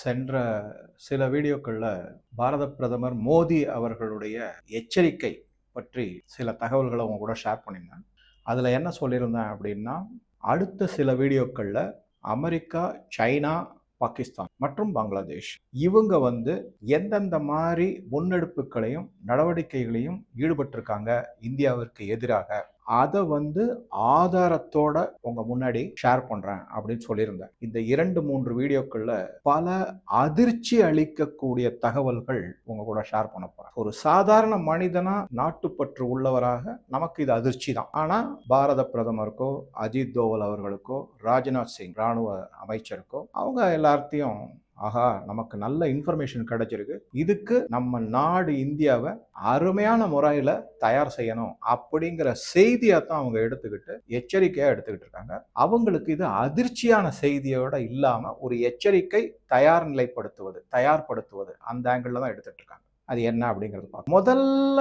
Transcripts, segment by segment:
சென்ற சில வீடியோக்கள்ல பாரத பிரதமர் மோடி அவர்களுடைய எச்சரிக்கை பற்றி சில தகவல்களை உங்க கூட ஷேர் பண்ணியிருந்தேன். அதில் என்ன சொல்லியிருந்தேன் அப்படின்னா, அடுத்த சில வீடியோக்கள்ல அமெரிக்கா, சைனா, பாகிஸ்தான் மற்றும் பங்களாதேஷ் இவங்க எந்தெந்த மாதிரி முன்னெடுப்புகளையும் நடவடிக்கைகளையும் ஈடுபட்டிருக்காங்க இந்தியாவிற்கு எதிராக, அதை ஆதாரத்தோட உங்க முன்னாடி ஷேர் பண்றேன் அப்படின்னு சொல்லியிருந்தேன். இந்த 2-3 வீடியோக்கள்ல பல அதிர்ச்சி அளிக்கக்கூடிய தகவல்கள் உங்க கூட ஷேர் பண்ண போறேன். ஒரு சாதாரண மனிதனா நாட்டுப்பற்று உள்ளவராக நமக்கு இது அதிர்ச்சி தான். ஆனா பாரத பிரதமருக்கோ, அஜித் தோவல் அவர்களுக்கோ, ராஜ்நாத் சிங் ராணுவ அமைச்சருக்கோ அவங்க எல்லாத்தையும் ஆஹா நமக்கு நல்ல இன்ஃபர்மேஷன் கிடைச்சிருக்கு, இதுக்கு நம்ம நாடு இந்தியாவை அருமையான முறையில் தயார் செய்யணும் அப்படிங்கிற செய்தியை தான் அவங்க எடுத்துக்கிட்டு எச்சரிக்கையாக எடுத்துக்கிட்டு இருக்காங்க. அவங்களுக்கு இது அதிர்ச்சியான செய்தியோட இல்லாம ஒரு எச்சரிக்கை தயார்படுத்துவது அந்த ஆங்கிள் தான் எடுத்துட்டு இருக்காங்க. அது என்ன அப்படிங்கிறது பார்க்க முதல்ல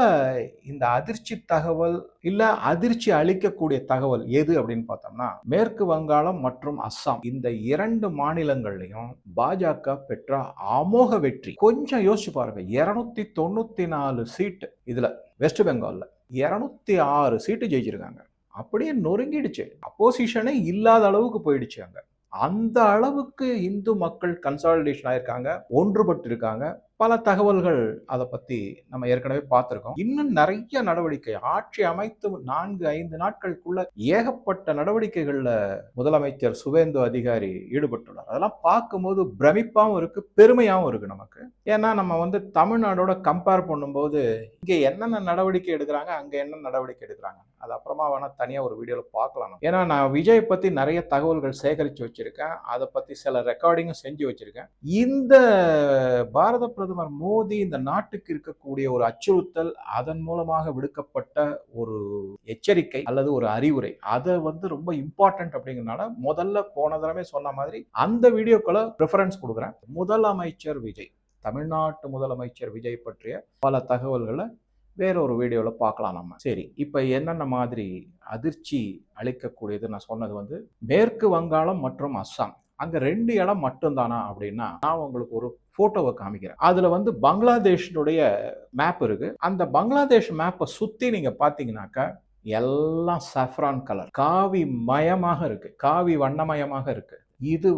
இந்த அதிர்ச்சி தகவல் இல்ல அதிர்ச்சி அளிக்கக்கூடிய தகவல் எது அப்படின்னு பார்த்தோம்னா, மேற்கு வங்காளம் மற்றும் அஸ்ஸாம் இந்த 2 மாநிலங்கள்லையும் பாஜக பெற்ற அமோக வெற்றி. கொஞ்சம் யோசிச்சு பாருங்க, 294 சீட்டு இதுல வெஸ்ட் பெங்கால்ல 206 சீட்டு ஜெயிச்சிருக்காங்க. அப்படியே நொறுங்கிடுச்சு, அப்போசிஷனே இல்லாத அளவுக்கு போயிடுச்சு. அந்த அளவுக்கு இந்து மக்கள் கன்சாலிடேஷன் ஆயிருக்காங்க, ஒன்றுபட்டு இருக்காங்க. பல தகவல்கள் அதை பத்தி நம்ம ஏற்கனவே பார்த்திருக்கோம். இன்னும் நிறைய நடவடிக்கை ஆட்சி அமைத்து 4-5 நாட்களுக்குள்ள ஏகப்பட்ட நடவடிக்கைகள்ல முதலமைச்சர் சுவேந்து அதிகாரி ஈடுபட்டுள்ளார். அதெல்லாம் பார்க்கும்போது பிரமிப்பாகவும் இருக்கு, பெருமையாகவும் இருக்கு நமக்கு. ஏன்னா நம்ம தமிழ்நாடோட கம்பேர் பண்ணும்போது இங்க என்னென்ன நடவடிக்கை எடுக்கிறாங்க, அங்க என்ன நடவடிக்கை எடுக்கிறாங்க, அது அப்புறமா வேணா தனியா ஒரு வீடியோல பார்க்கலாம். ஏன்னா நான் விஜய் பத்தி நிறைய தகவல்கள் சேகரிச்சு வச்சிருக்கேன், அதை பத்தி சில ரெக்கார்டிங்கும் செஞ்சு வச்சிருக்கேன். இந்த பாரத பிரதமர் மோடி இந்த நாட்டுக்கு இருக்கக்கூடிய ஒரு அச்சுறுத்தல், அதன் மூலமாக விடுக்கப்பட்ட ஒரு எச்சரிக்கை அல்லது ஒரு அறிவுரை, அதை ரொம்ப இம்பார்ட்டன்ட் அப்படிங்கிறதுனால முதல்ல போன தடவை சொன்ன மாதிரி அந்த வீடியோக்களை ப்ரிஃபரன்ஸ் கொடுக்குறேன். முதலமைச்சர் விஜய், தமிழ்நாட்டு முதலமைச்சர் விஜய் பற்றிய பல தகவல்களை வேற ஒரு வீடியோவில் பார்க்கலாம் நம்ம. சரி, இப்போ என்னென்ன மாதிரி அதிர்ச்சி அளிக்கக்கூடியது நான் சொன்னது மேற்கு வங்காளம் மற்றும் அஸ்ஸாம் அங்க 2 இடம் மட்டும்தானா அப்படின்னா, நான் உங்களுக்கு ஒரு போட்டோவை காமிக்கிறேன். அதுல பங்களாதேஷனுடைய மேப் இருக்கு. அந்த பங்களாதேஷ் மேப்பை சுத்தி நீங்க பாத்தீங்கன்னாக்கா எல்லாம் சஃப்ரான் கலர், காவி மயமாக இருக்கு, காவி வண்ணமயமாக இருக்கு. இது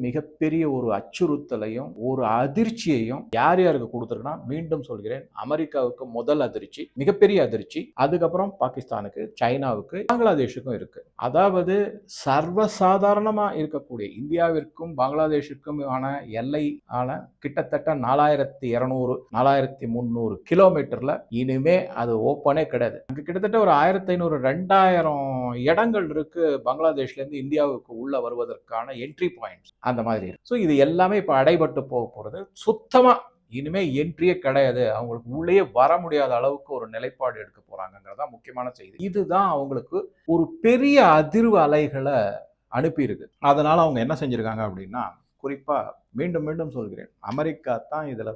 மிகப்பெரிய ஒரு அச்சுறுத்தலையும் ஒரு அதிர்ச்சியையும் யார் யாருக்கு கொடுத்துருக்குன்னா, மீண்டும் சொல்கிறேன், அமெரிக்காவுக்கு முதல் அதிர்ச்சி, மிகப்பெரிய அதிர்ச்சி. அதுக்கப்புறம் பாகிஸ்தானுக்கு, சைனாவுக்கு, பங்களாதேஷுக்கும் இருக்கு. அதாவது சர்வசாதாரணமா இருக்கக்கூடிய இந்தியாவிற்கும் பங்களாதேஷுக்கும் ஆன எல்லை ஆன கிட்டத்தட்ட 4200 4300 கிலோமீட்டர்ல இனிமே அது ஓப்பனே கிடையாது. அங்க கிட்டத்தட்ட ஒரு 1500-2000 இடங்கள் இருக்கு பங்களாதேஷ்ல இருந்து இந்தியாவுக்கு உள்ள வருவதற்கான என்ட்ரி பாயிண்ட்ஸ். அந்த மாதிரி ஸோ இது எல்லாமே இப்போ அடைபட்டு போக போகிறது. சுத்தமா இனிமே என்ட்ரியே கிடையாது, அவங்களுக்கு உள்ளே வர முடியாத அளவுக்கு ஒரு நிலைப்பாடு எடுக்க போறாங்கிறதா முக்கியமான செய்தி. இதுதான் அவங்களுக்கு ஒரு பெரிய அதிர்வு அலைகளை அனுப்பியிருக்கு. அதனால அவங்க என்ன செஞ்சிருக்காங்க அப்படின்னா, குறிப்பா மீண்டும் மீண்டும் சொல்கிறேன், அமெரிக்கா தான் இதுல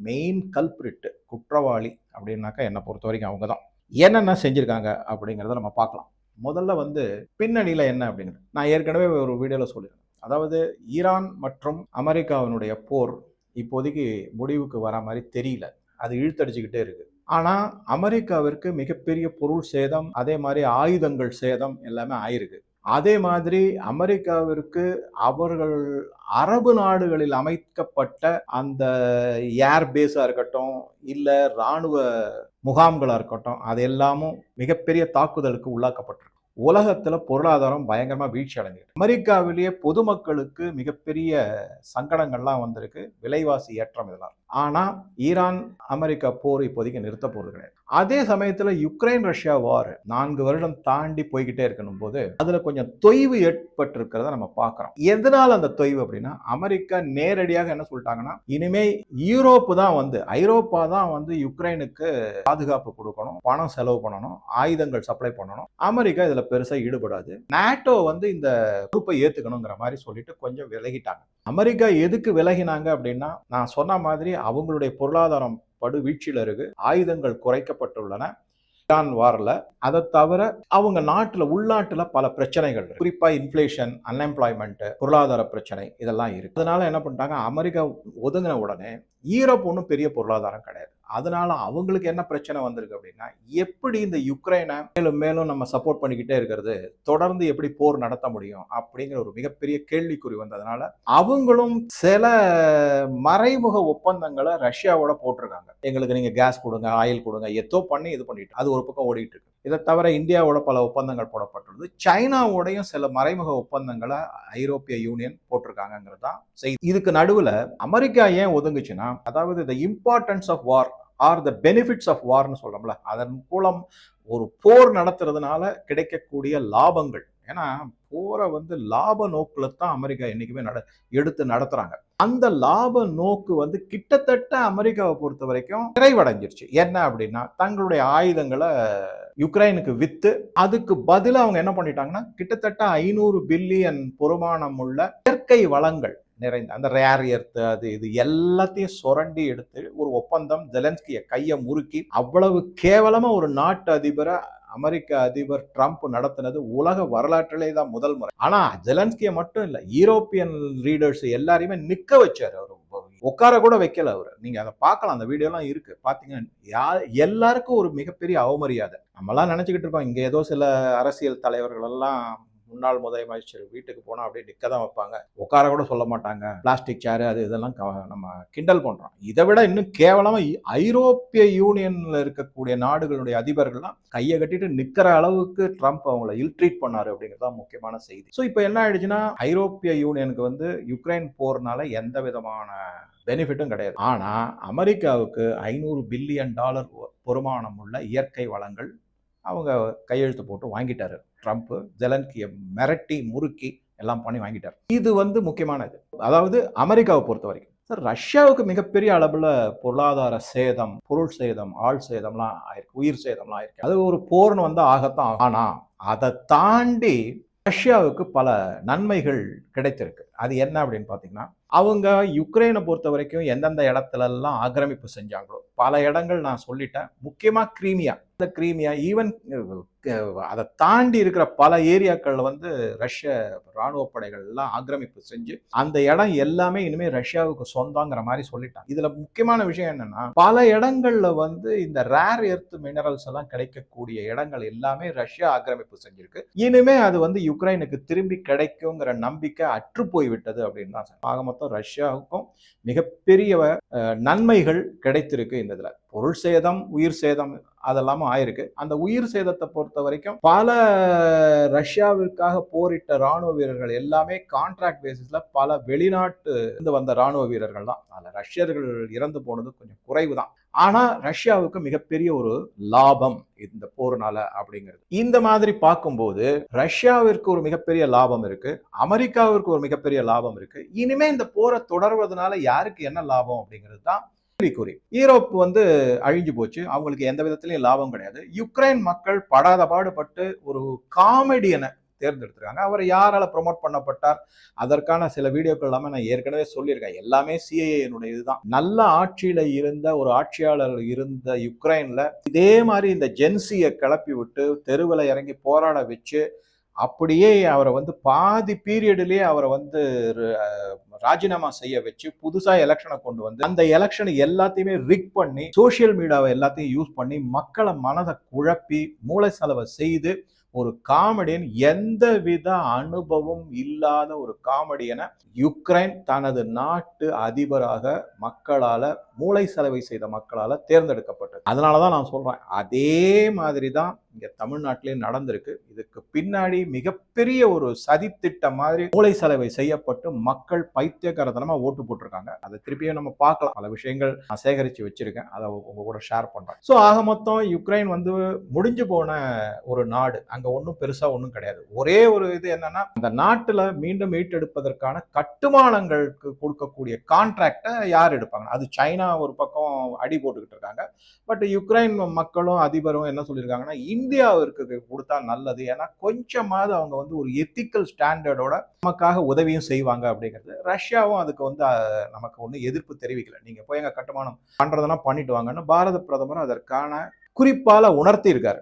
மெயின் கல்பிரிட், குற்றவாளி அப்படின்னாக்கா என்னை பொறுத்த வரைக்கும் அவங்க தான். என்னென்ன செஞ்சிருக்காங்க அப்படிங்கிறத நம்ம பார்க்கலாம். முதல்ல பின்னணியில என்ன அப்படிங்கிறது நான் ஏற்கனவே ஒரு வீடியோல சொல்லியிருந்தேன். அதாவது ஈரான் மற்றும் அமெரிக்காவினுடைய போர் இப்போதைக்கு முடிவுக்கு வர மாதிரி தெரியல, அது இழுத்தடிச்சுக்கிட்டே இருக்கு. ஆனா அமெரிக்காவிற்கு மிகப்பெரிய பொருள் சேதம், அதே மாதிரி ஆயுதங்கள் சேதம் எல்லாமே ஆயிருக்கு. அதே மாதிரி அமெரிக்காவிற்கு அவர்கள் அரபு நாடுகளில் அமைக்கப்பட்ட அந்த ஏர்பேஸா இருக்கட்டும், இல்ல இராணுவ முகாம்களா இருக்கட்டும், அது எல்லாமும் மிகப்பெரிய தாக்குதலுக்கு உள்ளாக்கப்பட்டிருக்கு. உலகத்துல பொருளாதாரம் பயங்கரமா வீழ்ச்சி அடைஞ்சிருக்கு. அமெரிக்காவிலேயே பொதுமக்களுக்கு மிகப்பெரிய சங்கடங்கள்லாம் வந்திருக்கு, விலைவாசி ஏற்றம் இதெல்லாம். ஆனா ஈரான் அமெரிக்கா போர் இப்போதைக்கு நிறுத்த போறது கிடையாது. அதே சமயத்துல யுக்ரைன் ரஷ்யா வார் 4 வருடம் தாண்டி போய்கிட்டே இருக்கணும் போது அதுல கொஞ்சம் தொய்வு ஏற்பட்டிருக்கிறத நம்ம பார்க்கிறோம். எதனால அந்த தொய்வு அப்படின்னா, அமெரிக்கா நேரடியாக என்ன சொல்லிட்டாங்கன்னா, இனிமே யூரோப்பு தான் ஐரோப்பா தான் யுக்ரைனுக்கு பாதுகாப்பு கொடுக்கணும், பணம் செலவு பண்ணணும், ஆயுதங்கள் சப்ளை பண்ணணும், அமெரிக்கா இதுல பெருசா ஈடுபடாது, நாட்டோ இந்த பொறுப்பை ஏத்துக்கணுங்கிற மாதிரி சொல்லிட்டு கொஞ்சம் விலகிட்டாங்க. அமெரிக்கா எதுக்கு விலகினாங்க அப்படின்னா, நான் சொன்ன மாதிரி அவங்களுடைய பொருளாதாரம் படு வீழ்ச்சியில் இருக்கு, ஆயுதங்கள் குறைக்கப்பட்டுள்ளன, ஈரான் வார்ல. அதை தவிர அவங்க நாட்டுல உள்நாட்டுல பல பிரச்சனைகள் இருக்கு. குறிப்பா இன்ஃபிளேஷன், அன்எம்ப்ளாய்மெண்ட், பொருளாதார பிரச்சனை இதெல்லாம் இருக்கு. அதனால என்ன பண்ணிட்டாங்க, அமெரிக்கா ஒதுங்கின உடனே ஈரோப் ஒன்றும் பெரிய பொருளாதாரம் கிடையாது. அதனால அவங்களுக்கு என்ன பிரச்சனை வந்திருக்கு அப்படின்னா, எப்படி இந்த யுக்ரைனை மேலும் மேலும் நம்ம சப்போர்ட் பண்ணிக்கிட்டே இருக்கிறது, தொடர்ந்து எப்படி போர் நடத்த முடியும் அப்படிங்கிற ஒரு மிகப்பெரிய கேள்விக்குறி வந்ததுனால அவங்களும் சில மறைமுக ஒப்பந்தங்களை ரஷ்யாவோட போட்டிருக்காங்க. எங்களுக்கு நீங்க கேஸ் கொடுங்க, ஆயில் கொடுங்க, ஏதோ பண்ணி இது பண்ணிட்டு அது ஒரு பக்கம் ஓடிட்டு இருக்கு. இதை தவிர இந்தியாவோட பல ஒப்பந்தங்கள் போடப்பட்டுள்ளது. சைனாவோடையும் சில மறைமுக ஒப்பந்தங்களை ஐரோப்பிய யூனியன் போட்டிருக்காங்கிறது தான் செய்தி. இதுக்கு நடுவில் அமெரிக்கா ஏன் ஒதுங்குச்சுன்னா, அதாவது the importance of war or the benefits of வார்னு சொல்றோம்ல, அதன் மூலம் ஒரு போர் நடத்துறதுனால கிடைக்கக்கூடிய லாபங்கள். ஏன்னா போரை லாப நோக்குல தான் அமெரிக்கா என்னைக்குமே எடுத்து நடத்துறாங்க. அந்த லாப நோக்கு கிட்டத்தட்ட அமெரிக்காவை பொறுத்த வரைக்கும் நிறைவடைஞ்சிருச்சு. என்ன அப்படின்னா, தங்களுடைய ஆயுதங்களை யுக்ரைனுக்கு வித்து அதுக்கு பதிலாக அவங்க என்ன பண்ணிட்டாங்கன்னா, கிட்டத்தட்ட 500 பில்லியன் பொறுமானம் உள்ள இயற்கை வளங்கள் நிறைந்த அந்த ரேர் எர்த் அது இது எல்லாத்தையும் சுரண்டி எடுத்து ஒரு ஒப்பந்தம், ஜெலன்ஸ்கிய கையை முறுக்கி அவ்வளவு கேவலமா ஒரு நாட்டு அதிபரை அமெரிக்க அதிபர் ட்ரம்ப் நடத்தினது உலக வரலாற்றிலே தான் முதல் முறை. ஆனா ஜெலன்ஸ்கிய மட்டும் இல்ல, யூரோப்பியன் லீடர்ஸ் எல்லாரையுமே நிக்க வச்சாரு. அவரு உட்கார கூட வைக்கல அவரு. நீங்க அதை பார்க்கலாம், அந்த வீடியோ எல்லாம் இருக்கு. பாத்தீங்கன்னா எல்லாருக்கும் ஒரு மிகப்பெரிய அவமரியாதை. நம்மலாம் நினைச்சுக்கிட்டு இருக்கோம், இங்க ஏதோ சில அரசியல் தலைவர்கள் எல்லாம் முன்னாள் முதலமைச்சர் வீட்டுக்கு போனா அப்படியே நிக்க தான் வைப்பாங்க, உட்கார கூட சொல்ல மாட்டாங்க, பிளாஸ்டிக் சேரு அது இதெல்லாம் நம்ம கிண்டல் பண்றோம். இதை விட இன்னும் கேவலமா ஐரோப்பிய யூனியன்ல இருக்கக்கூடிய நாடுகளுடைய அதிபர்கள்லாம் கையை கட்டிட்டு நிக்கிற அளவுக்கு ட்ரம்ப் அவங்களை இல்ட்ரீட் பண்ணாரு அப்படிங்கிறது தான் முக்கியமான செய்தி. ஸோ இப்போ என்ன ஆயிடுச்சுன்னா, ஐரோப்பிய யூனியனுக்கு யுக்ரைன் போர்னால எந்த விதமான பெனிஃபிட்டும் கிடையாது. ஆனா அமெரிக்காவுக்கு $500 பில்லியன் பொறுமானம் உள்ள இயற்கை வளங்கள் அவங்க கையெழுத்து போட்டு வாங்கிட்டாரு ட்ரம்ப். ஜெலன்ஸ்கியை மிரட்டி முறுக்கி எல்லாம் பண்ணி வாங்கிட்டார். இது முக்கியமானது. அதாவது அமெரிக்காவை பொறுத்த வரைக்கும். ரஷ்யாவுக்கு மிகப்பெரிய அளவுல பொருளாதார சேதம், பொருள் சேதம், ஆள் சேதம்லாம் ஆயிருக்கு, உயிர் சேதம்லாம் ஆயிருக்கு. அது ஒரு போர்னு ஆகத்தான். ஆனா அதை தாண்டி ரஷ்யாவுக்கு பல நன்மைகள் கிடைத்திருக்கு. அது என்ன அப்படின்னு பாத்தீங்கன்னா, அவங்க யுக்ரைனை பொறுத்த வரைக்கும் எந்தெந்த இடத்துல எல்லாம் ஆக்கிரமிப்பு செஞ்சாங்களோ பல இடங்கள் நான் சொல்லிட்டேன். முக்கியமா கிரீமியா, இந்த கிரீமியா ஈவன் அதை தாண்டி இருக்கிற பல ஏரியாக்கள் ரஷ்ய ராணுவ படைகள் எல்லாம் ஆக்கிரமிப்பு செஞ்சு அந்த இடம் எல்லாமே இனிமே ரஷ்யாவுக்கு சொந்தங்கிற மாதிரி சொல்லிட்டாங்க. இதுல முக்கியமான விஷயம் என்னன்னா, பல இடங்கள்ல இந்த ரேர் எர்த் மினரல்ஸ் எல்லாம் கிடைக்கக்கூடிய இடங்கள் எல்லாமே ரஷ்யா ஆக்கிரமிப்பு செஞ்சிருக்கு. இனிமே அது யுக்ரைனுக்கு திரும்பி கிடைக்குங்கிற நம்பிக்கை அற்று போய்விட்டது அப்படின்னு தான். ஆக மொத்தம் ரஷ்யாவுக்கும் மிகப்பெரிய நன்மைகள் கிடைத்திருக்கு. இந்த இதுல பொருள் சேதம், உயிர் சேதம் அதெல்லாமும் ஆயிருக்கு. அந்த உயிர் சேதத்தை பொறுத்த வரைக்கும் பல ரஷ்யாவிற்காக போரிட்ட ராணுவ வீரர்கள் எல்லாமே கான்ட்ராக்ட் பேசிஸ்ல பல வெளிநாட்டு வந்த ராணுவ வீரர்கள் தான். அதுல ரஷ்யர்கள் இறந்து போனது கொஞ்சம் குறைவு தான். ஆனா ரஷ்யாவுக்கு மிகப்பெரிய ஒரு லாபம் இந்த போர்னால அப்படிங்கிறது. இந்த மாதிரி பார்க்கும்போது ரஷ்யாவிற்கு ஒரு மிகப்பெரிய லாபம் இருக்கு, அமெரிக்காவிற்கு ஒரு மிகப்பெரிய லாபம் இருக்கு. இனிமே இந்த போரை தொடர்வதனால யாருக்கு என்ன லாபம் அப்படிங்கிறது தான் கேள்விக்குறி. யூரோப் அழிஞ்சு போச்சு, அவங்களுக்கு எந்த விதத்திலையும் லாபம் கிடையாது. யுக்ரைன் மக்கள் படாத பாடுபட்டு ஒரு காமெடியனை தேர்ந்தெடுத்திருக்காங்க. அவர் யாரால ப்ரொமோட் பண்ணப்பட்டார், அதற்கான சில வீடியோக்கள் எல்லாமே நான் ஏற்கனவே சொல்லியிருக்கேன். எல்லாமே சிஐஏனுடைய இதுதான். நல்ல ஆட்சியில இருந்த ஒரு ஆட்சியாளர் இருந்த யுக்ரைன்ல இதே மாதிரி இந்த ஜென்சியை கிளப்பி விட்டு தெருவில் இறங்கி போராட வச்சு அப்படியே அவரை பாதி பீரியட்லயே அவரை ராஜினாமா செய்ய வச்சு புதுசா எலெக்ஷனை கொண்டு அந்த எலெக்ஷனை எல்லாத்தையுமே ரிக் பண்ணி சோசியல் மீடியாவை எல்லாத்தையும் யூஸ் பண்ணி மக்களை மனதை குழப்பி மூளை செலவை செய்து ஒரு காமெடியன், எந்தவித அனுபவம் இல்லாத ஒரு காமெடியனை யுக்ரைன் தனது நாட்டு அதிபராக மக்களால, மூளை செலவை செய்த மக்களால தேர்ந்தெடுக்கப்பட்டது. அதனாலதான் நான் சொல்றேன், அதே மாதிரிதான் இங்க தமிழ்நாட்டிலேயே நடந்திருக்கு. இதுக்கு பின்னாடி மிகப்பெரிய ஒரு சதித்திட்டம் மாதிரி மூளை செலவை செய்யப்பட்டு மக்கள் பைத்தியக்காரத்தனமா ஓட்டு போட்டிருக்காங்க. அதை திருப்பியும் நம்ம பார்க்கலாம். பல விஷயங்கள் நான் சேகரிச்சு வச்சிருக்கேன், அதை உங்க கூட ஷேர் பண்றேன். ஸோ ஆக மொத்தம் யுக்ரைன் முடிஞ்சு போன ஒரு நாடு, அங்க ஒன்றும் பெருசா ஒன்றும் கிடையாது. ஒரே ஒரு இது என்னன்னா, அந்த நாட்டுல மீண்டும் மீட்டெடுப்பதற்கான கட்டுமானங்களுக்கு கொடுக்கக்கூடிய கான்ட்ராக்டை யார் எடுப்பாங்க? அது சைனா ஒரு பக்கம் அடி போட்டுக்கிட்டு இருக்காங்க. பட் யுக்ரைன் மக்களும் அதிபரும் என்ன சொல்லியிருக்காங்கன்னா, இந்தியாவிற்கு கொடுத்தா நல்லது, ஏன்னா கொஞ்சமாவது அவங்க ஒரு எத்திக்கல் ஸ்டாண்டர்டோட நமக்காக உதவியும் செய்வாங்க அப்படிங்கிறது. ரஷ்யாவும் அதுக்கு நமக்கு ஒன்றும் எதிர்ப்பு தெரிவிக்கல. நீங்க போய் எங்க கட்டுமானம் பண்றதுனா பண்ணிட்டு வாங்கன்னு பாரத பிரதமர் அதற்கான குறிப்பால உணர்த்தி இருக்காரு.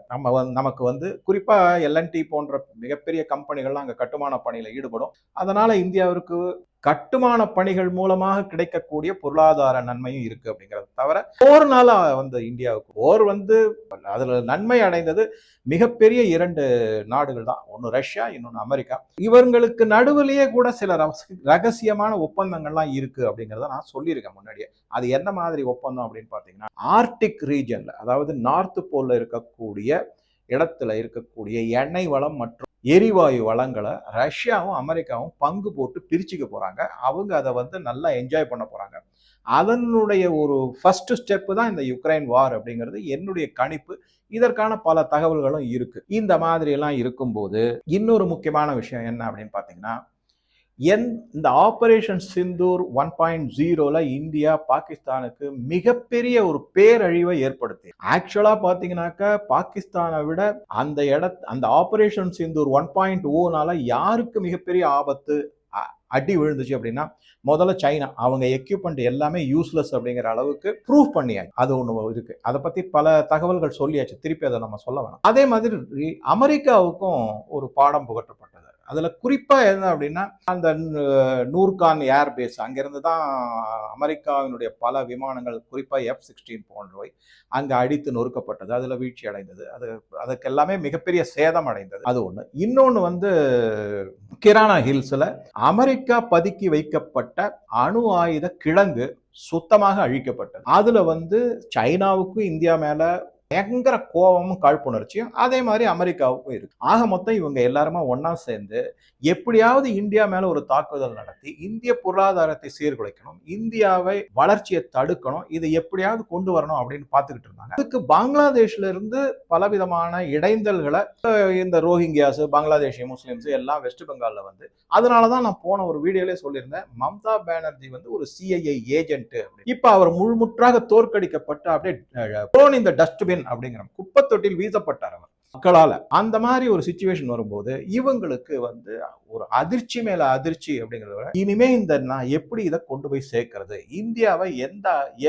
நமக்கு வந்து குறிப்பா எல்என்டி போன்ற மிகப்பெரிய கம்பெனிகள்லாம் அங்க கட்டுமான பணியில ஈடுபடும். அதனால இந்தியாவிற்கு கட்டுமான பணிகள் மூலமாக கிடைக்கக்கூடிய பொருளாதார நன்மையும் இருக்கு அப்படிங்கிறது தவிர, போர்னால வந்து இந்தியாவுக்கு போர் வந்து அதுல நன்மை அடைந்தது மிகப்பெரிய 2 நாடுகள் தான். ஒன்னு ரஷ்யா, இன்னொன்னு அமெரிக்கா. இவங்களுக்கு நடுவிலேயே கூட சில ரகசியமான ஒப்பந்தங்கள்லாம் இருக்கு அப்படிங்கிறத நான் சொல்லியிருக்கேன் முன்னாடியே. அது என்ன மாதிரி ஒப்பந்தம் அப்படின்னு பார்த்தீங்கன்னா, ஆர்டிக் ரீஜன்ல, அதாவது நார்த் போல்ல இருக்கக்கூடிய இடத்துல இருக்கக்கூடிய எண்ணெய் வளம் மற்றும் எரிவாயு வளங்களை ரஷ்யாவும் அமெரிக்காவும் பங்கு போட்டு பிரிச்சுக்க போறாங்க. அவங்க அதை வந்து நல்லா என்ஜாய் பண்ண போறாங்க. அதனுடைய ஒரு ஃபர்ஸ்ட் ஸ்டெப் தான் இந்த யுக்ரைன் வார் அப்படிங்கிறது என்னுடைய கணிப்பு. இதற்கான பல தகவல்களும் இருக்கு. இந்த மாதிரி எல்லாம் இருக்கும்போது இன்னொரு முக்கியமான விஷயம் என்ன அப்படின்னு பார்த்தீங்கன்னா, இந்த ஆபரேஷன் சிந்தூர் 1.0ல இந்தியா பாகிஸ்தானுக்கு மிகப்பெரிய ஒரு பேரழிவை ஏற்படுத்தி, ஆக்சுவலா பாத்தீங்கன்னாக்க பாகிஸ்தானை விட அந்த ஆபரேஷன் சிந்தூர் 1.0னால யாருக்கு மிகப்பெரிய ஆபத்து அடி விழுந்துச்சு அப்படின்னா, முதல்ல சைனா. அவங்க எக்யூப்மெண்ட் எல்லாமே யூஸ்லெஸ் அப்படிங்கிற அளவுக்கு ப்ரூவ் பண்ணியாச்சு. அது ஒண்ணு இருக்கு. அதை பத்தி பல தகவல்கள் சொல்லியாச்சு. திருப்பி அதை நம்ம சொல்ல வேணாம். அதே மாதிரி அமெரிக்காவுக்கும் ஒரு பாடம் புகட்டப்பட்டது. அதுல குறிப்பா என்ன அப்படின்னா, அந்த நூர்கான் ஏர்பேஸ் அங்கிருந்து தான் அமெரிக்காவினுடைய பல விமானங்கள், குறிப்பா F-16 போன்றவை அங்க அடித்து நொறுக்கப்பட்டது. அதுல வீழ்ச்சி அடைந்தது. அதுக்கு எல்லாமே மிகப்பெரிய சேதம் அடைந்தது. அது ஒண்ணு. இன்னொன்னு வந்து கிரானா ஹில்ஸ்ல அமெரிக்கா பதுக்கி வைக்கப்பட்ட அணு ஆயுத கிழங்கு சுத்தமாக அழிக்கப்பட்டது. அதுல வந்து சைனாவுக்கும் இந்தியா மேல பயங்கர கோபமும் காழ்ப்புணர்ச்சியும் அதே மாதிரி அமெரிக்காவுக்கும் இருக்கு. ஆக மொத்தம் இவங்க எல்லாருமே ஒன்னா சேர்ந்து எப்படியாவது இந்தியா மேல ஒரு தாக்குதல் நடத்தி இந்திய பொருளாதாரத்தை சீர்குலைக்கணும், இந்தியாவை வளர்ச்சியை தடுக்கணும், இதை எப்படியாவது கொண்டு வரணும் அப்படின்னு பார்த்துக்கிட்டு இருந்தாங்க. அதுக்கு பங்களாதேஷ்ல இருந்து பலவிதமான இடைந்தல்களை இந்த ரோஹிங்கியாஸ், பங்களாதேஷி முஸ்லிம்ஸ் எல்லாம் வெஸ்ட் பெங்கால்ல வந்து, அதனாலதான் நான் போன ஒரு வீடியோலே சொல்லியிருந்தேன், மம்தா பானர்ஜி வந்து ஒரு சிஐஏ ஏஜென்ட். இப்ப அவர் முழுமுற்றாக தோற்கடிக்கப்பட்டு அப்படியே இந்த டஸ்ட்பின் அப்படிங்கிற குப்பை தொட்டில் வீசப்பட்டார் அவர் மக்களால. அந்த மாதிரி ஒரு சிச்சுவேஷன் வரும்போது இவங்களுக்கு வந்து ஒரு அதிர்ச்சி மேல அதிர்ச்சி அப்படிங்கிறத விட, இனிமே நான் எப்படி இதை கொண்டு போய் சேர்க்கிறது, இந்தியாவை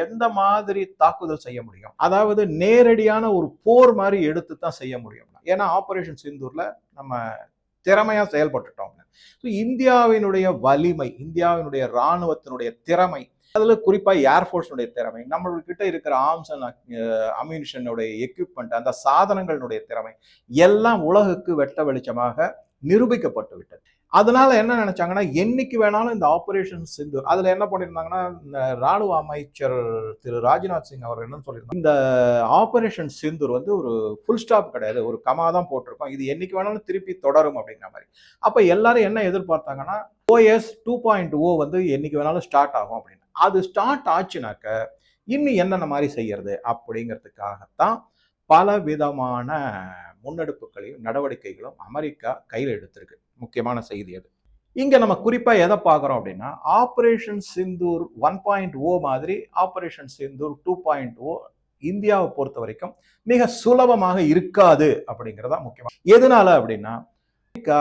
எந்த மாதிரி தாக்குதல் செய்ய முடியும், அதாவது நேரடியான ஒரு போர் மாதிரி எடுத்து தான் செய்ய முடியும். ஏன்னா ஆபரேஷன் சிந்தூர்ல நம்ம திறமையா செயல்பட்டுட்டோம். இந்தியாவினுடைய வலிமை, இந்தியாவினுடைய ராணுவத்தினுடைய திறமை, அதுல குறிப்பா ஏர்ஃபோர்ஸுடைய திறமை, நம்மள்கிட்ட இருக்கிற ஆர்ம்ஸ் அண்ட் அம்யூனிஷனுடைய எக்யூப்மெண்ட், அந்த சாதனங்களுடைய திறமை எல்லாம் உலகுக்கு வெட்ட வெளிச்சமாக நிரூபிக்கப்பட்டு விட்டது. அதனால என்ன நினைச்சாங்கன்னா, என்னைக்கு வேணாலும் இந்த ஆபரேஷன் சிந்தூர், அதுல என்ன பண்ணிருந்தாங்கன்னா, ராணுவ அமைச்சர் திரு ராஜ்நாத் சிங் அவர் என்ன சொல்லியிருந்தாங்க, இந்த ஆபரேஷன் சிந்தூர் வந்து ஒரு ஃபுல் ஸ்டாப் கிடையாது, ஒரு கமா தான் போட்டிருக்கோம், இது என்னைக்கு வேணாலும் திருப்பி தொடரும் அப்படிங்கிற மாதிரி. அப்ப எல்லாரும் என்ன எதிர்பார்த்தாங்கன்னா, OS 2.0 வந்து என்னைக்கு வேணாலும் ஸ்டார்ட் ஆகும் அப்படின்னு. அது ஸ்டார்ட் ஆச்சுனாக்க இன்னும் என்னென்ன மாதிரி செய்யறது அப்படிங்கிறதுக்காகத்தான் பல விதமான முன்னெடுப்புகளையும் நடவடிக்கைகளும் அமெரிக்கா கையில் எடுத்திருக்கு. முக்கியமான செய்தி அது. இங்க நம்ம குறிப்பா எதை பார்க்கிறோம் அப்படின்னா, ஆபரேஷன் சிந்தூர் 1.0 மாதிரி ஆபரேஷன் சிந்தூர் 2.0 இந்தியாவை பொறுத்த வரைக்கும் மிக சுலபமாக இருக்காது அப்படிங்கிறதா முக்கியமா. எதனால அப்படின்னா, அமெரிக்கா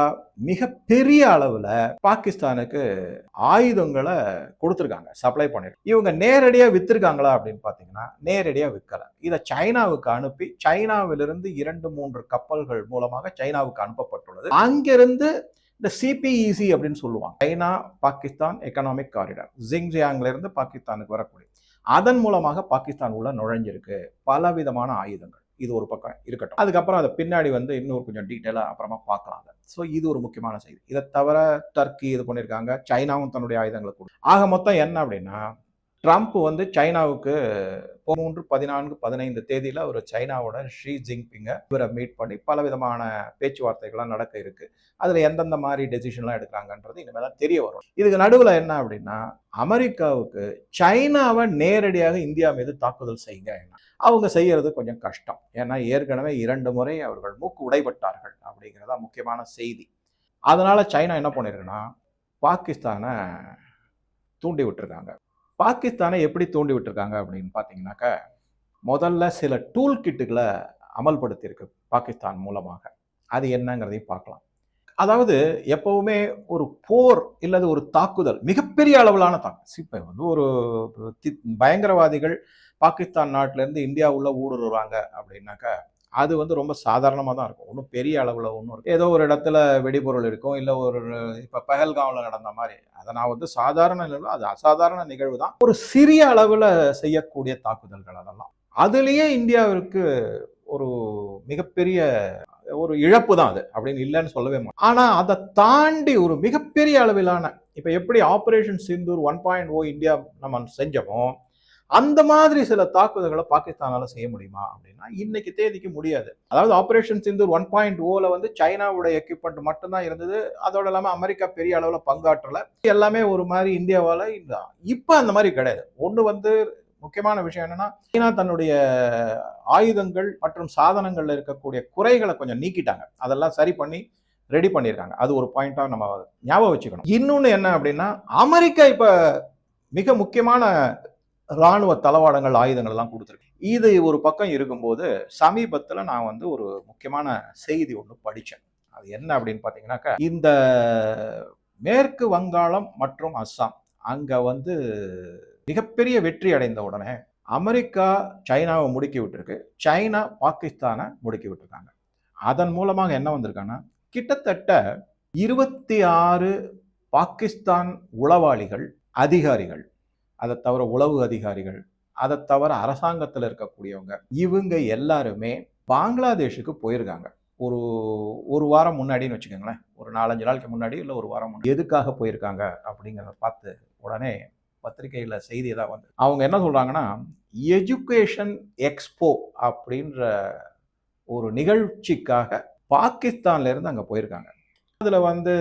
மிக பெரிய அளவுல பாகிஸ்தானுக்கு ஆயுதங்களை கொடுத்திருக்காங்க, சப்ளை பண்ணிருக்காங்க. இவங்க நேரடியா வித்திருக்காங்களா அப்படின்னு பாத்தீங்கன்னா, நேரடியா விற்கல. இதை சைனாவுக்கு அனுப்பி, சைனாவிலிருந்து 2-3 கப்பல்கள் மூலமாக சைனாவுக்கு அனுப்பப்பட்டுள்ளது. அங்கிருந்து இந்த சிபிஇசி அப்படின்னு சொல்லுவாங்க, சைனா பாகிஸ்தான் எக்கனாமிக் காரிடார், ஜிங்ஜியாங்ல இருந்து பாகிஸ்தானுக்கு வரக்கூடிய, அதன் மூலமாக பாகிஸ்தான் உள்ள நுழைஞ்சிருக்கு பலவிதமான ஆயுதங்கள். இது ஒரு பக்கம் இருக்கட்டும். அதுக்கப்புறம் அதை பின்னாடி வந்து இன்னொரு கொஞ்சம் டீட்டெயிலா அப்புறமா பார்க்கலாம். ஸோ இது ஒரு முக்கியமான செய்தி. இதை தவிர டர்க்கி இது பண்ணியிருக்காங்க, சைனாவும் தன்னுடைய ஆயுதங்களை கொடு. ஆக மொத்தம் என்ன அப்படின்னா, ட்ரம்ப் வந்து சைனாவுக்கு 13, 14, 15 தேதியில ஒரு சைனாவோட ஷி ஜின்பிங்கை இவரை மீட் பண்ணி பலவிதமான பேச்சுவார்த்தைகள்லாம் நடக்க இருக்கு. அதுல எந்தெந்த மாதிரி டெசிஷன்லாம் எடுக்கிறாங்கன்றது இனிமேல் தான் தெரிய வரும். இதுக்கு நடுவில் என்ன அப்படின்னா, அமெரிக்காவுக்கு சைனாவை நேரடியாக இந்தியா மீது தாக்குதல் செய்யுங்க, அவங்க செய்யறது கொஞ்சம் கஷ்டம். ஏன்னா ஏற்கனவே 2 முறை அவர்கள் மூக்கு உடைபட்டார்கள் அப்படிங்கிறதா முக்கியமான செய்தி. அதனால சைனா என்ன பண்ணிருக்குன்னா, பாகிஸ்தானை தூண்டி விட்டுருக்காங்க. பாகிஸ்தானை எப்படி தூண்டி விட்டுருக்காங்க அப்படின்னு பார்த்தீங்கன்னாக்க, முதல்ல சில டூல் கிட்டுகளை அமல்படுத்தியிருக்கு பாகிஸ்தான் மூலமாக. அது என்னங்கிறதையும் பார்க்கலாம். அதாவது எப்பவுமே ஒரு போர் இல்லது ஒரு தாக்குதல் மிகப்பெரிய அளவிலான தாக்குதல். இப்ப வந்து ஒரு பயங்கரவாதிகள் பாகிஸ்தான் நாட்டில இருந்து இந்தியா உள்ள ஊடுருவாங்க அப்படின்னாக்கா அது வந்து ரொம்ப சாதாரணமாக தான் இருக்கும். ஒன்றும் பெரிய அளவில் ஒன்றும் இருக்கும். ஏதோ ஒரு இடத்துல வெடிபொருள் இருக்கும், இல்லை ஒரு இப்போ பஹல்காமில் நடந்த மாதிரி அதை நான் வந்து சாதாரண நிகழ்வு, அது அசாதாரண நிகழ்வு தான். ஒரு சிறிய அளவில் செய்யக்கூடிய தாக்குதல்கள் அதெல்லாம். அதுலேயே இந்தியாவிற்கு ஒரு மிகப்பெரிய ஒரு இழப்பு தான் அது, அப்படின்னு இல்லைன்னு சொல்லவே மாட்டோம். ஆனா அதை தாண்டி ஒரு மிகப்பெரிய அளவிலான, இப்ப எப்படி ஆபரேஷன் சிந்தூர் 1.0 இந்தியா நம்ம செஞ்சோமோ அந்த மாதிரி சில தாக்குதல்களை பாகிஸ்தானால செய்ய முடியுமா அப்படின்னா இன்னைக்கு தேதிக்கு முடியாது. அதாவது ஆபரேஷன் சிந்தூர் 1.0ல வந்து சைனாவோட எக்யூப்மெண்ட் மட்டும்தான் இருந்தது. அதோட இல்லாம அமெரிக்கா பெரிய அளவுல பங்காற்றல. எல்லாமே ஒரு மாதிரி இந்தியாவால இப்ப அந்த மாதிரி கிடையாது. ஒண்ணு வந்து முக்கியமான விஷயம் என்னன்னா, சீனா தன்னுடைய ஆயுதங்கள் மற்றும் சாதனங்கள்ல இருக்கக்கூடிய குறைகளை கொஞ்சம் நீக்கிட்டாங்க. அதெல்லாம் சரி பண்ணி ரெடி பண்ணியிருக்காங்க. அது ஒரு பாயிண்டா நம்ம ஞாபகம் வச்சுக்கணும். இன்னொன்னு என்ன அப்படின்னா, அமெரிக்கா இப்ப மிக முக்கியமான ராணுவ தளவாடங்கள், ஆயுதங்கள் எல்லாம் கொடுத்துருக்கு. இது ஒரு பக்கம் இருக்கும்போது சமீபத்தில் நான் வந்து ஒரு முக்கியமான செய்தி ஒன்று படித்தேன். அது என்ன அப்படின்னு பார்த்தீங்கன்னாக்கா, இந்த மேற்கு வங்காளம் மற்றும் அஸ்ஸாம் அங்கே வந்து மிகப்பெரிய வெற்றி அடைந்த உடனே அமெரிக்கா சைனாவை முடுக்கி விட்டுருக்கு, சைனா பாகிஸ்தானை முடுக்கி விட்டுருக்காங்க. அதன் மூலமாக என்ன வந்திருக்காங்கன்னா, கிட்டத்தட்ட 26 பாகிஸ்தான் உளவாளிகள், அதிகாரிகள், அதை தவிர உளவு அதிகாரிகள், அதை தவிர அரசாங்கத்தில் இருக்கக்கூடியவங்க, இவங்க எல்லாருமே பங்களாதேஷுக்கு போயிருக்காங்க. ஒரு வாரம் முன்னாடின்னு வச்சுக்கோங்களேன், ஒரு 4-5 நாளைக்கு முன்னாடி, இல்லை ஒரு வாரம் முன்னாடி. எதுக்காக போயிருக்காங்க அப்படிங்கிறத பார்த்து உடனே பத்திரிகையில் செய்தி தான் வந்து அவங்க என்ன சொல்றாங்கன்னா, எஜுகேஷன் எக்ஸ்போ அப்படின்ற ஒரு நிகழ்ச்சிக்காக பாகிஸ்தான்ல இருந்து அங்கே போயிருக்காங்க. அதில் வந்து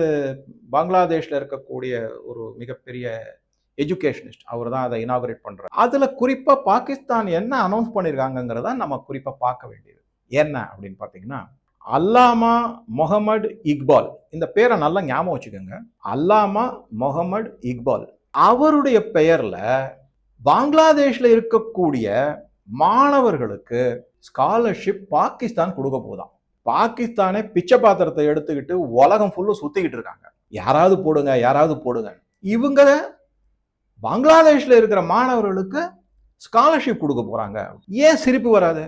பங்களாதேஷில் இருக்கக்கூடிய ஒரு மிகப்பெரிய எஜுகேஷனிஸ்ட் அவர் தான் அதை இனாகரேட் பண்றாரு. அதுல குறிப்பா பாகிஸ்தான் என்ன அனௌன்ஸ் பண்ணிருக்காங்கிறத நம்ம குறிப்பா பார்க்க வேண்டியது என்ன அப்படின்னு பாத்தீங்கன்னா, அல்லாமா முகமது இக்பால், இந்த பேரை நல்லா ஞாபகம் வச்சுக்கோங்க. அல்லாமா முகமது இக்பால் அவருடைய பெயர்ல பங்களாதேஷ்ல இருக்கக்கூடிய மாணவர்களுக்கு ஸ்காலர்ஷிப் பாகிஸ்தான் கொடுக்க போதாம். பாகிஸ்தானே பிச்சை பாத்திரத்தை எடுத்துக்கிட்டு உலகம் ஃபுல்லு சுத்திக்கிட்டு இருக்காங்க, யாராவது போடுங்க யாராவது போடுங்க. இவங்க பங்களாதேஷ்ல இருக்கிற மாணவர்களுக்கு ஸ்காலர்ஷிப் கொடுக்க போறாங்க. ஏன் சிரிப்பு வராது?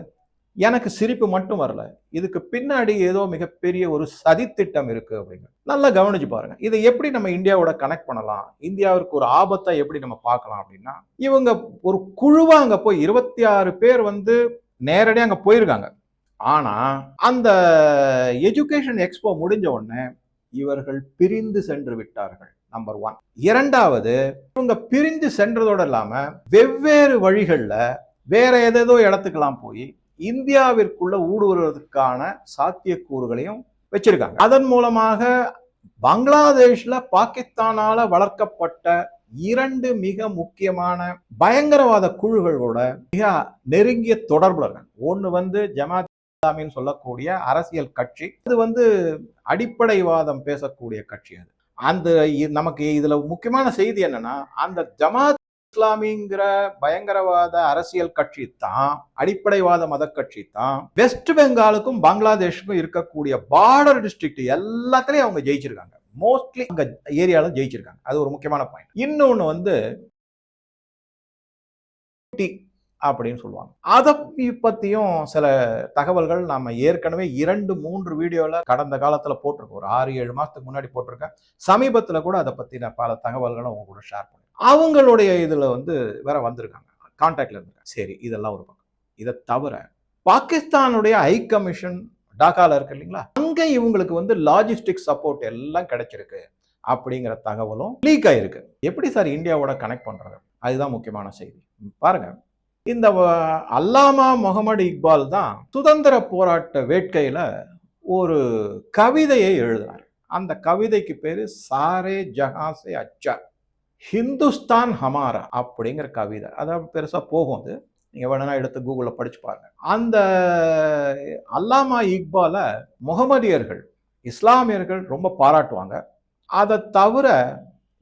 எனக்கு சிரிப்பு மட்டும் வரல, இதுக்கு பின்னாடி ஏதோ மிகப்பெரிய ஒரு சதித்திட்டம் இருக்கு அப்படிங்க. நல்லா கவனிச்சு பாருங்க. இதை எப்படி நம்ம இந்தியாவோட கனெக்ட் பண்ணலாம், இந்தியாவிற்கு ஒரு ஆபத்தை எப்படி நம்ம பார்க்கலாம் அப்படின்னா, இவங்க ஒரு குழுவா அங்க போய் 26 பேர் வந்து நேரடியாக அங்க போயிருக்காங்க. ஆனா அந்த எஜுகேஷன் எக்ஸ்போ முடிஞ்ச உடனே இவர்கள் பிரிந்து சென்று விட்டார்கள். நம்பர் 1. இரண்டாவது, இவங்க பிரிந்து சென்றதோட இல்லாம வெவ்வேறு வழிகள்ல வேற ஏதேதோ இடத்துக்கெல்லாம் போய் இந்தியாவிற்குள்ள ஊடுருவதற்கான சாத்தியக்கூறுகளையும் வச்சிருக்காங்க. அதன் மூலமாக பங்களாதேஷ்ல பாகிஸ்தானால வளர்க்கப்பட்ட 2 மிக முக்கியமான பயங்கரவாத குழுகளோட மிக நெருங்கிய தொடர்புல இருக்காங்க. ஒன்னு வந்து ஜமாத் இஸ்லாமின்னு சொல்லக்கூடிய அரசியல் கட்சி, அது வந்து அடிப்படைவாதம் பேசக்கூடிய கட்சி. அது அந்த நமக்கு இதுல முக்கியமான செய்தி என்னன்னா, அந்த ஜமாத் இஸ்லாமிங்கிற பயங்கரவாத அரசியல் கட்சி தான், அடிப்படைவாத மத கட்சி தான் வெஸ்ட் பெங்காலுக்கும் பங்களாதேஷுக்கும் இருக்கக்கூடிய பார்டர் டிஸ்ட்ரிக்ட் எல்லாத்திலையும் அவங்க ஜெயிச்சிருக்காங்க. மோஸ்ட்லி அங்க ஏரியால ஜெயிச்சிருக்காங்க. அது ஒரு முக்கியமான பாயிண்ட். இன்னொன்னு வந்து அப்படின்னு சொல்லுவாங்க. அதை பத்தியும் சில தகவல்கள் நாம ஏற்கனவே 2-3 வீடியோல கடந்த காலத்துல போட்டிருக்கோம். ஒரு 6-7 மாசத்துக்கு முன்னாடி போட்டிருக்கேன். சமீபத்துல கூட அதை பத்தின பல தகவல்களை உங்க கூட ஷேர் பண்ணேன். அவங்களுடைய இதுல வந்து வேற வந்திருக்காங்க, கான்டாக்ட்ல இருக்காங்க. சரி, இதெல்லாம் ஒரு பக்கம். இதை தவிர பாகிஸ்தானுடைய ஹை கமிஷன் டாக்கால இருக்கு இல்லைங்களா, அங்க இவங்களுக்கு வந்து லாஜிஸ்டிக் சப்போர்ட் எல்லாம் கிடைச்சிருக்கு அப்படிங்கிற தகவலும் லீக் ஆயிருக்கு. எப்படி சார் இந்தியாவோட கனெக்ட் பண்றது? அதுதான் முக்கியமான செய்தி. பாருங்க, இந்த அல்லாமா முகமது இக்பால் தான் சுதந்திர போராட்ட வேட்கையில ஒரு கவிதையை எழுதினார். அந்த கவிதைக்கு பேரு சாரே ஜஹாசே அச்சா, ஹிந்துஸ்தான் ஹமாரா அப்படிங்கிற கவிதை. அதாவது பெருசா போகும், அது நீங்க வேணும்னா எடுத்து கூகுள்ல படிச்சு பாருங்க. அந்த அல்லாமா இக்பால முகமதியர்கள், இஸ்லாமியர்கள் ரொம்ப பாராட்டுவாங்க. அதை தவிர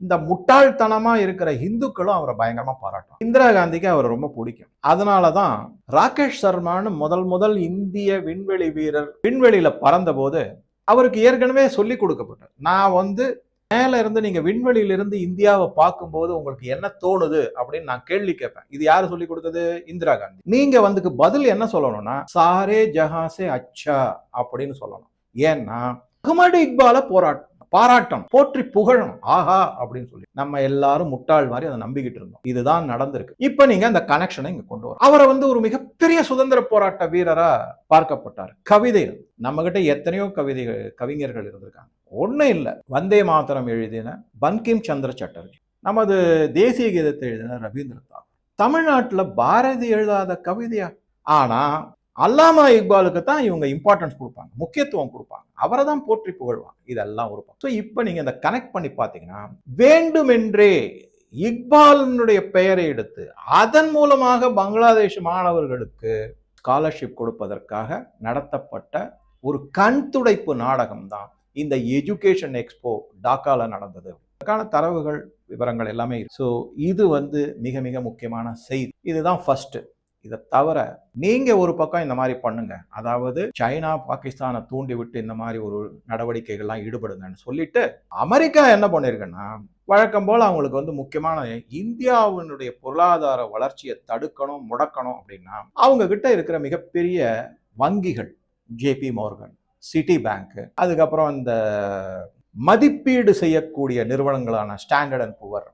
இந்த முட்டாள்தனமா இருக்கிற இந்துக்களும் அவரை பயங்கரமா பாராட்டுவாங்க. இந்திரா காந்திக்கு அவரை ரொம்ப பிடிக்கும். அதனாலதான் ராகேஷ் சர்மான்னு முதல் இந்திய விண்வெளி வீரர் விண்வெளியில பறந்த போது அவருக்கு ஏற்கனவே சொல்லி கொடுக்கப்பட்டது. நான் வந்து மேல இருந்து நீங்க விண்வெளியிலிருந்து இந்தியாவை பார்க்கும்போது உங்களுக்கு என்ன தோணுது அப்படின்னு நான் கேள்வி கேட்பேன். இது யாரு சொல்லி கொடுத்தது? இந்திரா காந்தி. நீங்க வந்து பதில் என்ன சொல்லணும்னா சாரே ஜஹாசே அச்சா அப்படின்னு சொல்லணும். ஏன்னா முகமது இக்பால பாராட்டணும், போற்றி புகழணும். ஆஹா அப்படின்னு சொல்லி நம்ம எல்லாரும் முட்டாள் மாதிரி அதை நம்பிக்கிட்டு இருந்தோம். இதுதான் நடந்திருக்கு. இப்ப நீங்க அந்த கனெக்ஷனை இங்க கொண்டு வரும். அவரை வந்து ஒரு மிகப்பெரிய சுதந்திர போராட்ட வீரரா பார்க்கப்பட்டார். கவிதை நம்ம கிட்ட எத்தனையோ கவிஞர்கள் இருந்திருக்காங்க. ஒன்னும் இல்ல, வந்தே மாதரம் எழுதின பங்கிம் சந்திர சட்டர்ஜி, நமது தேசிய கீதத்தை எழுதின ரவீந்திர தாகூர். தமிழ்நாட்டுல பாரதி எழுதாத கவிதையா? ஆனா அல்லாமா இக்பாலுக்கு தான் இவங்க இம்பார்ட்டன்ஸ் கொடுப்பாங்க, முக்கியத்துவம் கொடுப்பாங்க, அவரை தான் போற்றி புகழ்வாங்க. இதெல்லாம் ஒரு பக்கம். இப்போ நீங்க இந்த கனெக்ட் பண்ணி பார்த்தீங்கன்னா வேண்டுமென்றே இக்பாலினுடைய பெயரை எடுத்து அதன் மூலமாக பங்களாதேஷ் மாணவர்களுக்கு ஸ்காலர்ஷிப் கொடுப்பதற்காக நடத்தப்பட்ட ஒரு கண் துடைப்பு நாடகம் தான் இந்த எஜுகேஷன் எக்ஸ்போ டாக்கால நடந்தது. அதற்கான தரவுகள் விவரங்கள் எல்லாமே. ஸோ இது வந்து மிக மிக முக்கியமான செய்தி. இதுதான் ஃபர்ஸ்ட். இதை தவிர நீங்க ஒரு பக்கம் இந்த மாதிரி பண்ணுங்க, அதாவது சைனா பாகிஸ்தானை தூண்டி விட்டு இந்த மாதிரி ஒரு நடவடிக்கைகள்லாம் ஈடுபடுங்கன்னு சொல்லிட்டு அமெரிக்கா என்ன பண்ணிருக்குன்னா வழக்கம் போல அவங்களுக்கு வந்து முக்கியமான இந்தியாவினுடைய பொருளாதார வளர்ச்சியை தடுக்கணும், முடக்கணும் அப்படின்னா அவங்க கிட்ட இருக்கிற மிகப்பெரிய வங்கிகள் ஜேபி மோர்கன், சிட்டி பேங்க், அதுக்கப்புறம் இந்த மதிப்பீடு செய்யக்கூடிய நிறுவனங்களான ஸ்டாண்டர்ட் அண்ட் புவர்,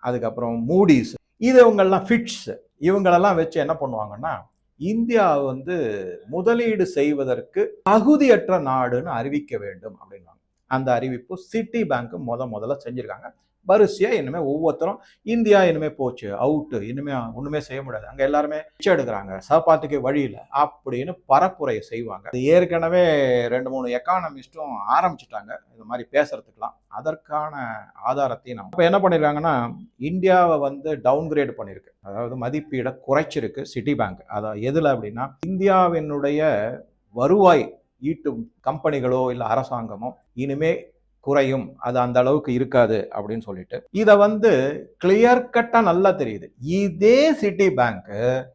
அதுக்கப்புறம் மூடிஸ், இவங்கெல்லாம் ஃபிட்ஸ், இவங்களெல்லாம் வச்சு என்ன பண்ணுவாங்கன்னா இந்தியா வந்து முதலீடு செய்வதற்கு தகுதியற்ற நாடுன்னு அறிவிக்க வேண்டும் அப்படின்னாங்க. அந்த அறிவிப்பு சிட்டி பேங்க் முதல்ல செஞ்சிருக்காங்க. வரிசையா இனிமே ஒவ்வொருத்தரும் இந்தியா இனிமே போச்சு, அவுட்டு, இனிமே ஒண்ணுமே செய்ய முடியாது, அங்க எல்லாருமே பிச்சை எடுக்கிறாங்க, சாப்பாட்டுக்கு வழி இல்லை அப்படின்னு பரப்புரையை செய்வாங்க. ஏற்கனவே 2-3 எக்கானமிஸ்டும் ஆரம்பிச்சுட்டாங்க இது மாதிரி பேசுறதுக்கெல்லாம். அதற்கான ஆதாரத்தையும் நம்ம இப்போ என்ன பண்ணிருக்காங்கன்னா இந்தியாவை வந்து டவுன்கிரேட் பண்ணிருக்கு, அதாவது மதிப்பீடை குறைச்சிருக்கு சிட்டி பேங்க். அதாவது எதுல அப்படின்னா இந்தியாவினுடைய வருவாய் ஈட்டும் கம்பெனிகளோ இல்லை அரசாங்கமோ இனிமே குறையும், அது அந்த அளவுக்கு இருக்காது அப்படின்னு சொல்லிட்டு இதை வந்து கிளியர் கட்டா நல்லா தெரியுது. இதே சிட்டி பேங்க்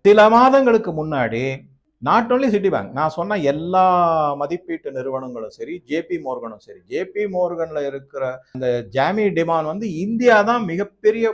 சில மாதங்களுக்கு முன்னாடி நாட் ஓன்லி சிட்டி பேங்க், நான் சொன்ன எல்லா மதிப்பீட்டு நிறுவனங்களும் சரி, ஜேபி மோர்கனும் சரி, ஜேபி மோர்கன்ல இருக்கிற இந்த ஜாமி டிமான் வந்து இந்தியா தான் மிகப்பெரிய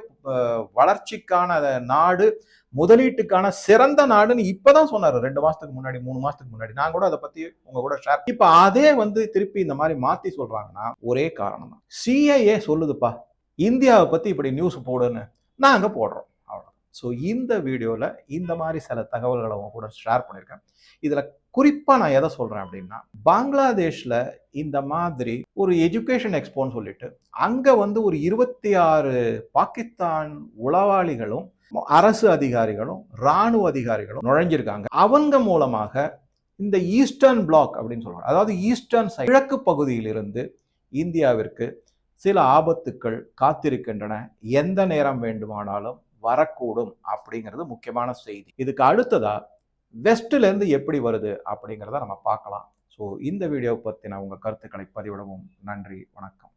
வளர்ச்சிக்கான நாடு, முதலீட்டுக்கான சிறந்த நாடுன்னு இப்பதான் சொன்னாரு 2 மாசத்துக்கு முன்னாடி, 3 மாசத்துக்கு முன்னாடி. நான் கூட அதை பத்தி உங்க கூட ஷேர். இப்ப அதே வந்து திருப்பி இந்த மாதிரி மாத்தி சொல்றாங்கன்னா ஒரே காரணம் தான், சிஐஏ சொல்லுதுப்பா இந்தியாவை பத்தி இப்படி நியூஸ் போடுன்னு, நாங்க போடுறோம், அவ்வளவு. ஸோ இந்த வீடியோல இந்த மாதிரி சில தகவல்களை உங்க கூட ஷேர் பண்ணியிருக்கேன். இதுல குறிப்பா நான் எதை சொல்றேன் அப்படின்னா பங்களாதேஷ்ல இந்த மாதிரி ஒரு எஜுகேஷன் எக்ஸ்போன்னு சொல்லிட்டு அங்க வந்து ஒரு 26 பாகிஸ்தான் உளவாளிகளும் அரசு அதிகாரிகளும் இராணுவ அதிகாரிகளும் நுழைஞ்சிருக்காங்க. அவங்க மூலமாக இந்த ஈஸ்டர்ன் பிளாக் அப்படின்னு சொல்றாங்க, அதாவது ஈஸ்டர்ன் கிழக்கு பகுதியில் இருந்து இந்தியாவிற்கு சில ஆபத்துக்கள் காத்திருக்கின்றன, எந்த நேரம் வேண்டுமானாலும் வரக்கூடும் அப்படிங்கிறது முக்கியமான செய்தி. இதுக்கு அடுத்ததா வெஸ்ட்ல இருந்து எப்படி வருது அப்படிங்கிறத நம்ம பார்க்கலாம். ஸோ இந்த வீடியோ பற்றின உங்க கருத்துக்களை பதிவிடவும் நன்றி, வணக்கம்.